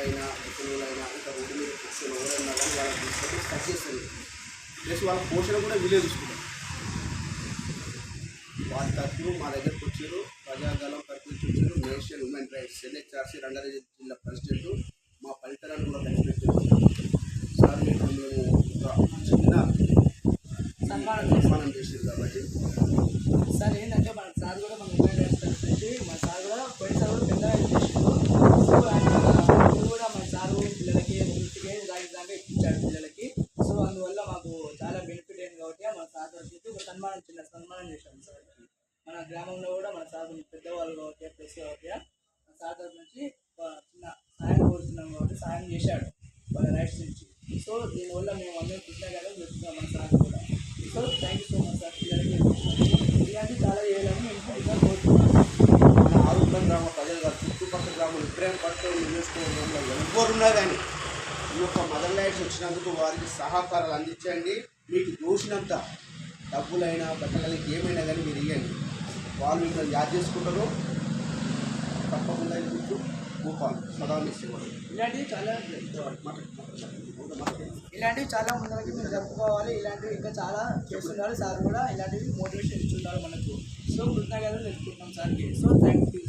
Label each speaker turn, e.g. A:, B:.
A: పిల్లలైనా పిల్లలైనా ఇంకా రోడ్డు మీద కూర్చొని ఎవరైనా కానీ వాళ్ళకి తీసుకొని టచ్ చేస్తుంది. ప్లస్ వాళ్ళ పోషణ కూడా వీళ్ళే చూసుకుంటారు. వాళ్ళ తరఫున మా దగ్గరకు వచ్చారు. ప్రజాదళం తరఫు నుంచి వచ్చారు. National human rights NHRC Rangareddy జిల్లా ప్రెసిడెంట్ మా ఫలితాలను కూడా కనిపెట్టారు. సార్ మీకు మేము ఒక చిన్న సన్మానం చేసారు కాబట్టి
B: సార్ ఏంటంటే మన సార్ కూడా మన హ్యూమన్ రైట్స్ తరఫు మన సార్ కూడా పోయినసారి కూడా పెద్దగా చేసారు. సో ఆయన కూడా మన సారు పిల్లలకి రాజధానిగా ఇప్పించాడు పిల్లలకి. సో అందువల్ల మాకు చాలా బెనిఫిట్ అయింది కాబట్టి మన సార్ తరఫు ఒక చిన్న సన్మానం చేశాం సార్. మన గ్రామంలో కూడా మన సార్ పెద్దవాళ్ళు కాబట్టి ప్లస్ కాబట్టి మన సార్ తరఫు నుంచి చిన్న సాయం కోరుతున్నాం కాబట్టి సాయం చేశాడు వాళ్ళ రైట్స్ నుంచి. సో దీనివల్ల మేము అందరం కృతజ్ఞతలు చెప్తున్నాం మన సార్ కూడా. So thank you so much sir. పిల్లలకి ఇలాంటివి చాలా చేయాలని మేము ఇంకా కోరుతున్నాం.
A: మన ఆరుపల్లి గ్రామ ప్రజలు కాదు, చుట్టుపక్కల గ్రామాలు ఇబ్రాహీంపట్నం నియోజకవర్గంలో ఎవరున్నా కానీ ఈ యొక్క మదర్ లైట్స్ వచ్చినందుకు వారికి సహకారాలు అందించండి. మీకు దోషినంత డబ్బులైనా బట్టలైనా ఏమైనా కానీ మీరు ఇవ్వండి. వాళ్ళు మిమ్మల్ని యాద్ చేసుకుంటారు. తప్పకుండా ఇంటికి భూపాలు సదా ఇవ్వండి.
B: ఇలాంటివి చాలా ముందరికి మీరు జరుపుకోవాలి. ఇలాంటివి ఇంకా చాలా చేస్తున్నారు సార్ కూడా. ఇలాంటివి మోటివేషన్ ఇస్తున్నారు మనకు. సో కృతజ్ఞతలు తెలుసుకుంటాం సార్కి. So thank you.